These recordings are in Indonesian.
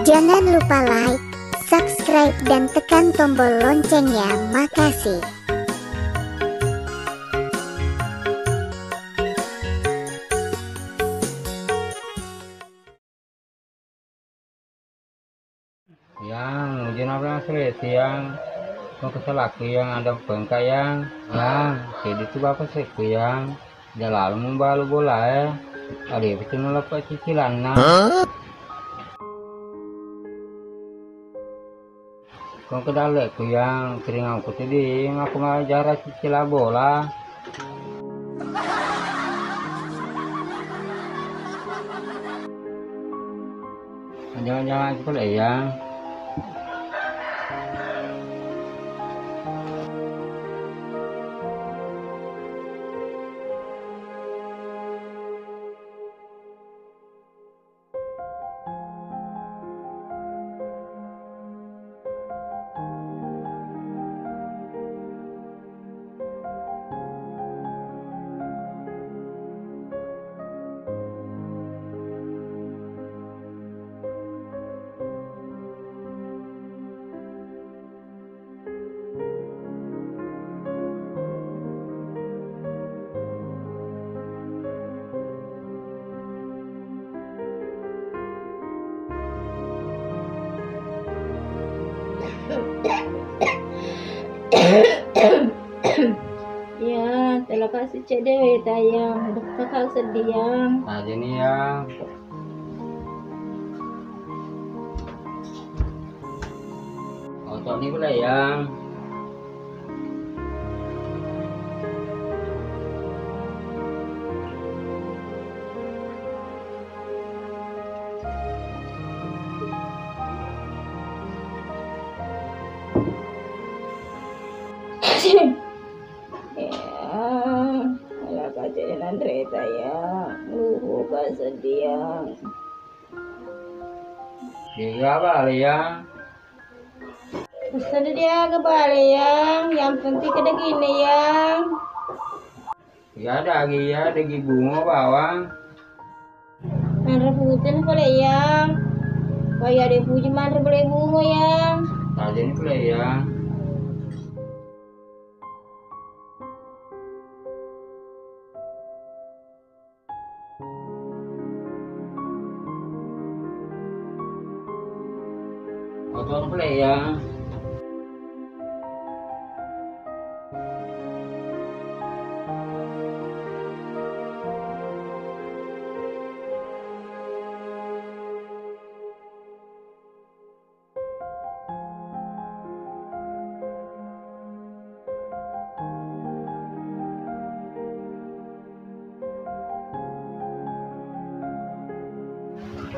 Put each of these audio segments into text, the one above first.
Jangan lupa like, subscribe dan tekan tombol loncengnya. Makasih. Yang hujan apa yang sulit yang mau keselaki yang ada bengkak yang jadi itu bapak sih yang udah lalu membalu bola ada itu lepas cicilan kau kedalek ku yang kering aku jadi aku ngajar cicilan bola jangan-jangan itu lah yang Ya, terima kasih cek dewe tayang, kakak sedih yang. aja nih yang otot nih pula yang Ya, kalau cek Andre tayang, lu gak sedih yang. dia apa yang Sedih dia kebalik yang penting kada gini yang. ya dagi bunga bawang Andre putin boleh yang. Kayak ada puji mandre boleh bunga yang. aja nih pula yang otot pula yang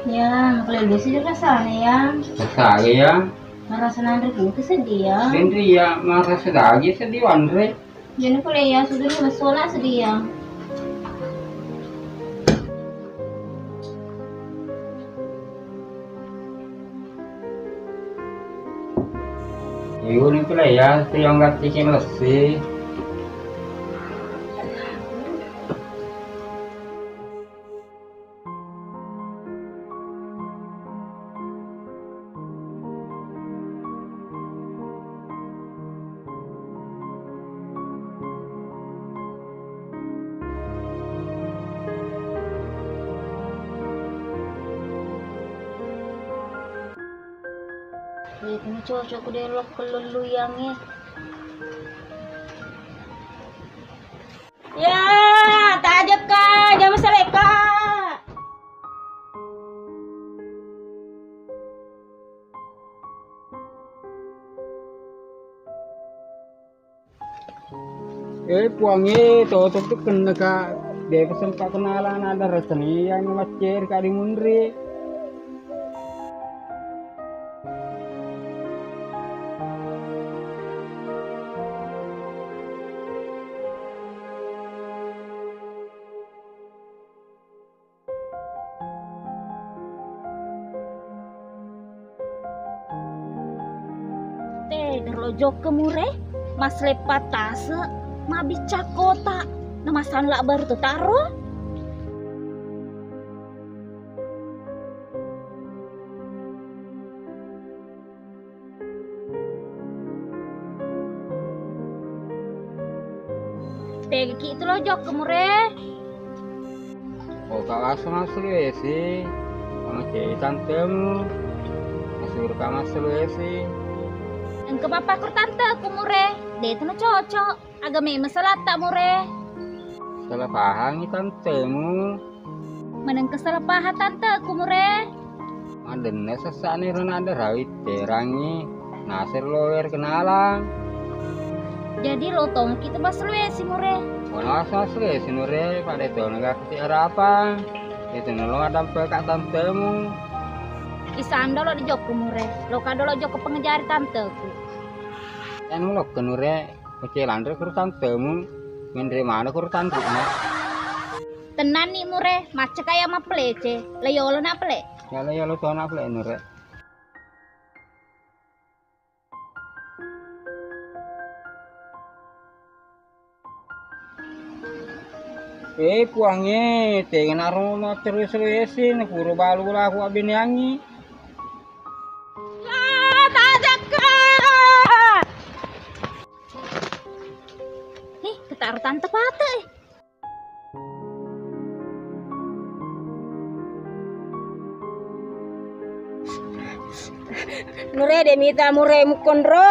Yang kalau sih juga sana yang. besar yang Merasa Andre putih sedih yang. Sendiri ya masa sedagi sedih Andre Jadi kalau ya sudah masalah sedih yang. yun pula ya yang nggak cikin lesi Ini cocok udah lok pelulu yangnya. Ya, tak aja kak, jangan masalah kak. puangi tutup tuh kena kak dia kesempat kenalan ada resmi yang macir kak di mundri Terlojok ke mureh, mas lepat tase, mabica kota, nama sanla baru tuh taruh. Tegi itu lo jok kemure. Oh kawas mas Sulawesi, sama cewek tantemu, masuk kamar Sulawesi. Engke bapak kur tante kumure. Dia itu no cocok. Agak masalah tak mure. Salah paham nih tantemu. Meneng kesalah paha tante kumure. Madenne sesane rona ada rawit terangi, nasir lower kenalang. Jadi lo tong kita bas Sulawesi mure. Kono asal Sulawesi nure pada itu nggak kasih harapan. Itu nolong ada pekak tantemu. Isan lo di jok kumure. Lo kado lo jok ke pengejari tanteku. Anu lo kenure kecilan re kurusan temu, mindre mana kurusan rumah. Tenan nih mure, macet kayak ma plece. Leyo lo na ple. Ya lo tahu apa nure. Puangnya, tengen aroma terus Sulawesi, puro balu lah aku abin yangi. Nih, ketaruh tante pate. Nure demita mure mukondro.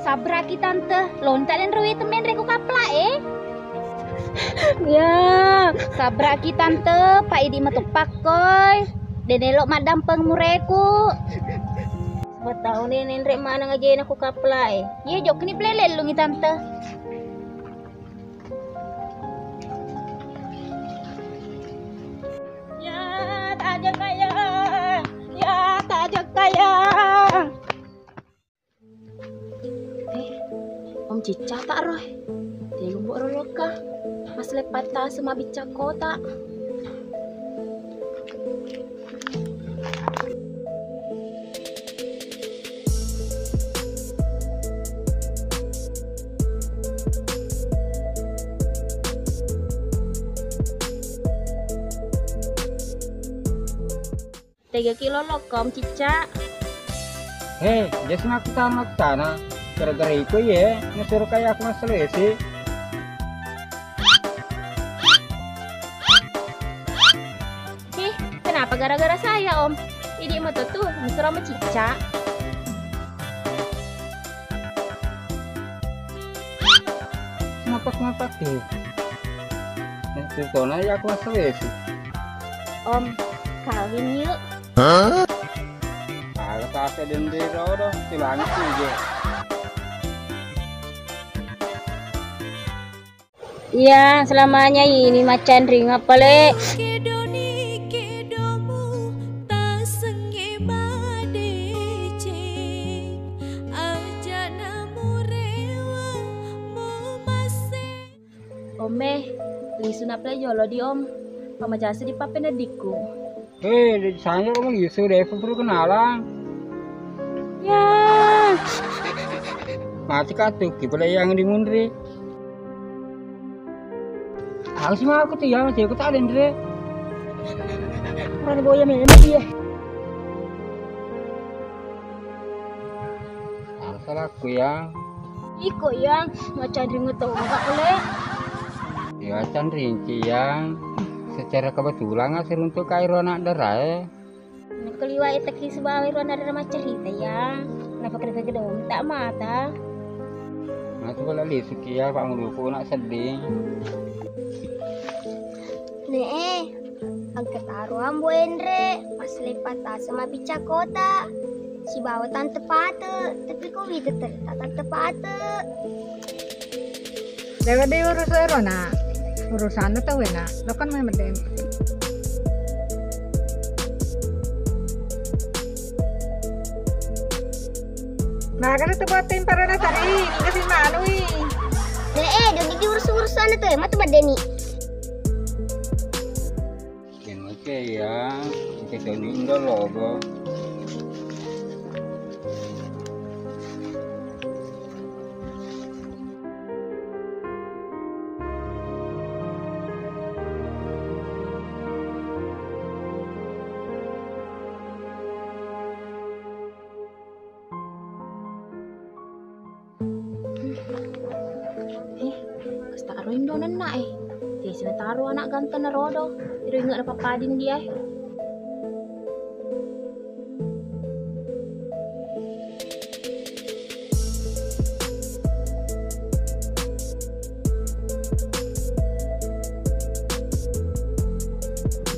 Sabraki tante, lontarin ruwi temen reku kapla Ya, Sabraki tante, pak idi metuk pakoy. Denelok madam pengmureku. buat tahun ini nrek mana ngajain aku kaplai. Ye jok ni pelele lungi tante. Ya, tak ada kaya. Ya, tak ada kaya. Om Cica tak roh. Dia lumbuk roloka. Mas lepat ta sama bica kota. Tiga kilo lokom Cica. Dia nak tanah. Gara-gara itu ya, ngesuruh kayak aku mas Sulawesi. Kenapa gara-gara saya om? Ini motor tuh mesra sama Cica. Ngapak tuh. Nah, contohnya ya aku mas Sulawesi. Om, kawin yuk. Kalau kasih dendero dong, silangnya aja. Iya, selamanya ini macan ring apa le? Ome, lisun apa jolo di om? Mama jasa di papen adikku. Di sana kamu Yusuf deh, perlu kenalan. Ya, Mati katuk, kita yang di mundri. Harus mah aku tuh ya, masih aku tak ada ndre. orang boya memang dia. Harus aku ya. Iko yang macan ring atau enggak boleh. Ya can rinci yang secara kebetulan ngasih untuk kairo anak darah. Keliwa itaki sebagai ruang ada nama cerita yang kenapa kereta gedung tak mata. Nah coba lali sukia Pak Muruku nak sedih. Nih, angkat taruhan Bu Endre, pas lepat sama bica kota. Si bawa tante pate, tapi kok gitu ternyata tante pate. Dapat dia urus Rona, urusan itu wena, lo kan main berdem. Nah kan itu buat tim para nasari, kasih manui. Nih, udah diurus-urusan itu ya, matu badeni. Oke ya, kita ini udah logo. no nena Dia sini taruh anak ganteng na rodo. Pero ingat na papadin dia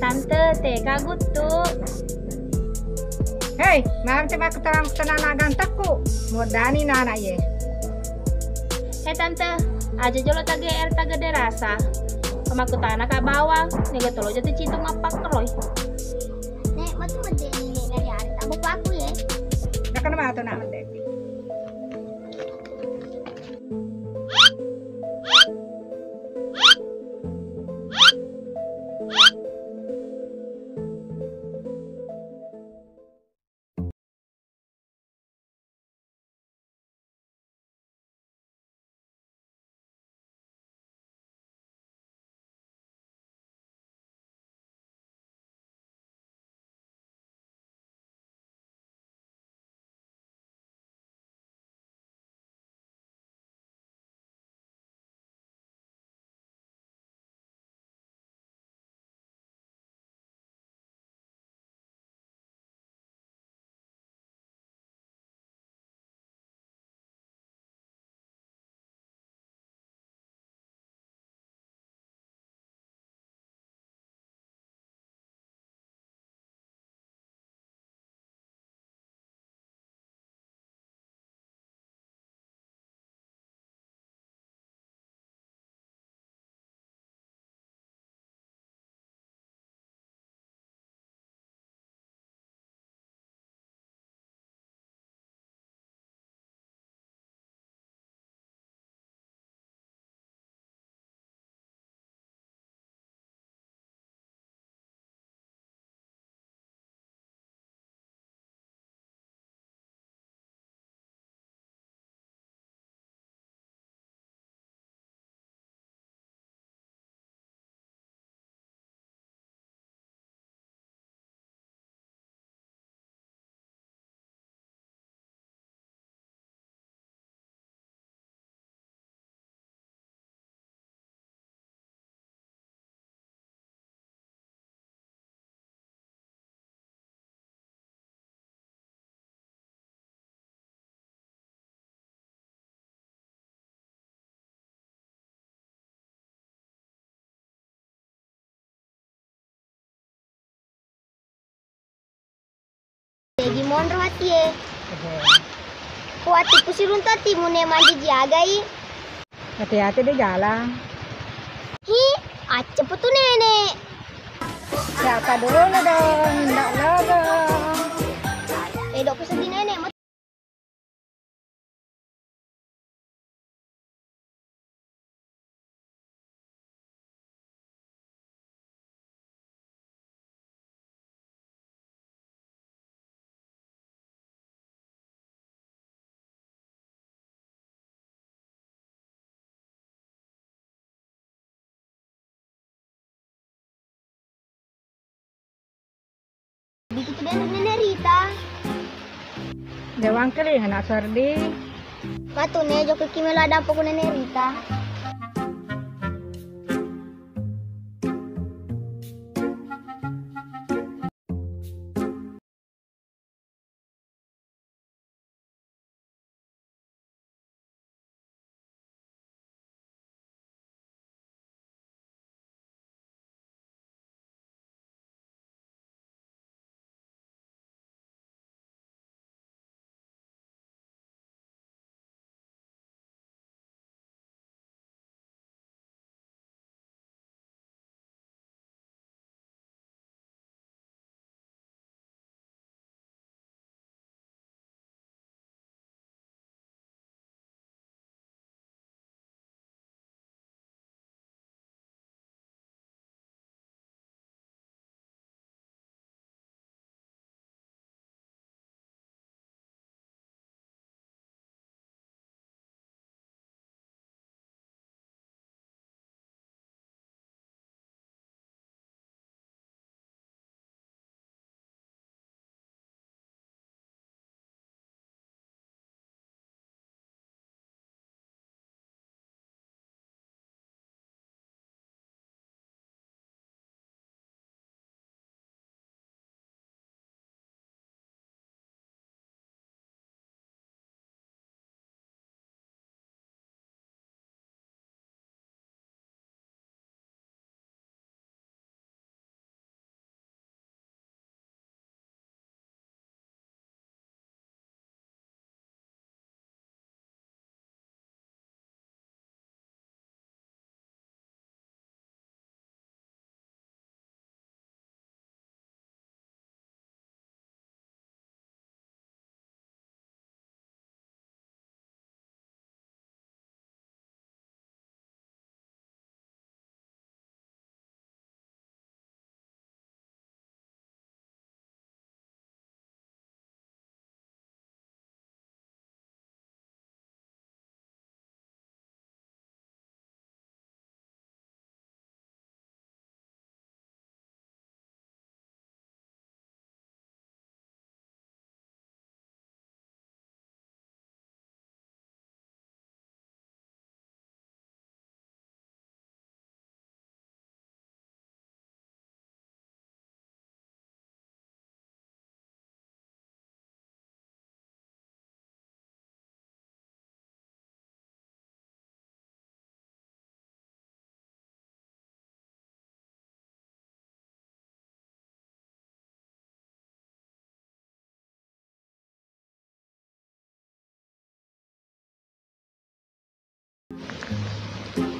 Tante, teh kagut tuh. Hei, maaf coba keterangan anak gantakku. Modani na anak ye. Tante, aja jolo tage air tage derasa. Pamaku tanah ka bawah, nego tolo jatuh cinta ngapak keroy. Nek, matu mede ni nek dari hari tak bapak aku ya. Nak kenapa tu nak mendek? Jadi monro hati ya. Kuati pusirun tati mune manji jagai. Hati-hati di jalan. Hi, acep tuh nenek. Siapa dulu dong? Ndak dong. Dok pesen di nenek. Dikit dan nenek Rita. Jawang kali anak sardi. Matune joko kimela dapo ko nenek Rita.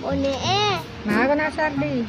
One Nah, kena Sardi.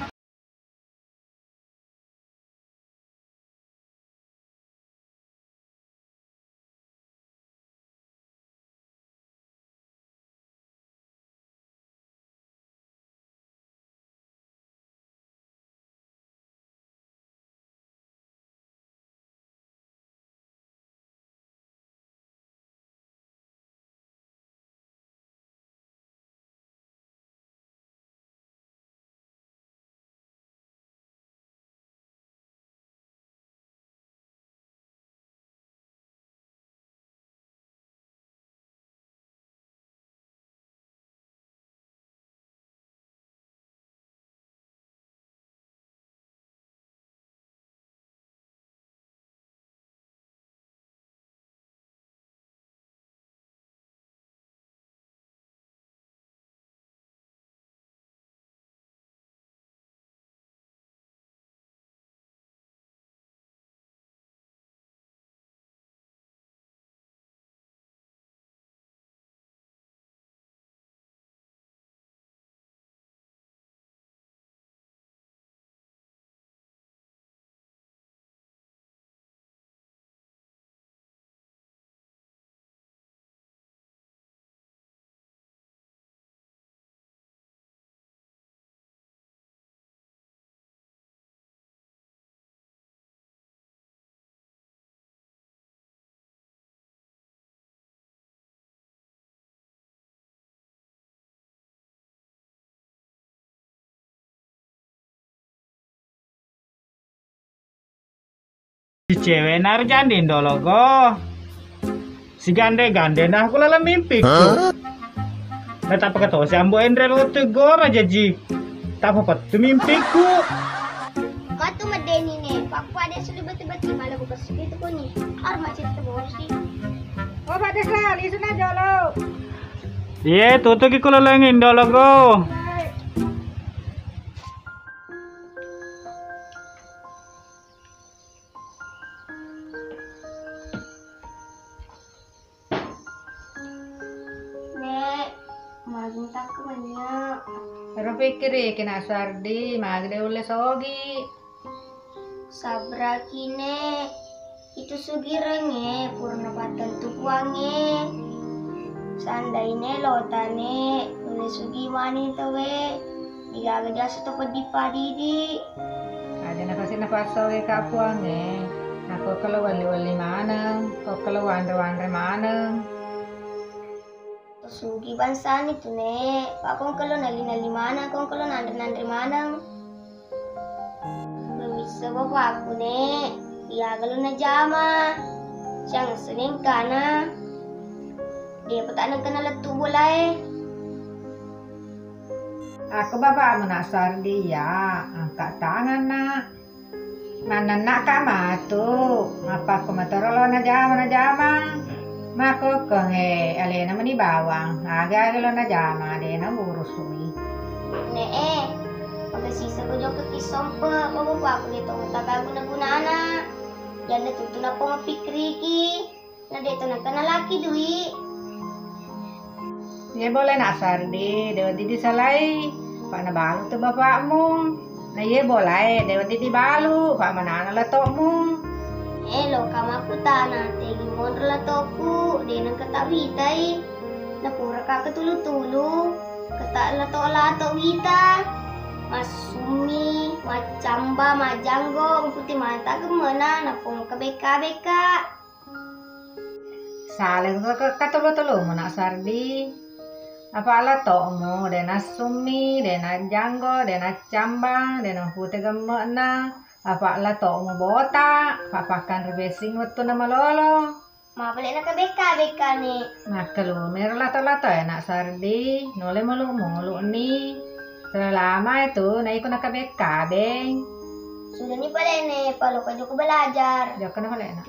Si cewek narjandin dologo. Si gande-gande nah aku lala mimpiku. Nah tak pakai si ambo Endre lo tegur aja ji. Tak apa tu mimpiku. kau tuh medeni nih. Paku ada sulit betul-betul malah buka segitu kau nih. Har macam itu boros sih. Oh, Pak Desla, lisun aja lo. Iya tuh ki kulolengin dologo. Nek, maging tak banyak. Pero pikir kena Sardi, magde ule sogi. Sabra kine itu sugirenge purna patan tukuange. Sandaine lotane ule sugi mani tawe. Igaga jasa to padi. Ada na kasi napasogi kapuange. Ako kalau wali-wali manang, ako kalau wandre-wandre manang. Sugi bansan itu ne, pakong kalau nali mana, kong kalau nandre mana. Bisa bapak aku ne, ya kalau na jama, siyang sering kana. Dia petanang kana letu bulay. Ako bapak menasar dia, angkat tangan nak. Mana nak kamatu, apa kumatorolo na jama. Mako konge alena mani bawang, agak na jama de na urusui. Ne pagkasisa ko dyan kakisompa, bababa ko dito ang tagago na gunana. Yan natuto na po nga pikriki, na dito nagkanalaki dui. Ye boleh nak sardi, dewa didi salai, pak na balu tu bapak mu. Na ye boleh, dewa didi balu, pak manana latokmu. Elo kama kutana tegi mondra toku denang katawitai na pura ka katulu-tulu kata lato wita masumi macamba majanggo puti mata gemena na pung kabeka Saling katulu-tulu mo nak sardi. Apa latokmu, dena sumi, dena janggo, dena camba, dena puti gemena. Apa latokmu botak, papakan rebesing waktu nama lolo. mabalik na kabeka ni Makalu, meron lato-lato ya nak sardi, nole mulu ni. Selama itu, na iko nakabek kabeng. sudah ni pala ne palo ka ko belajar Diyan ka na pala na.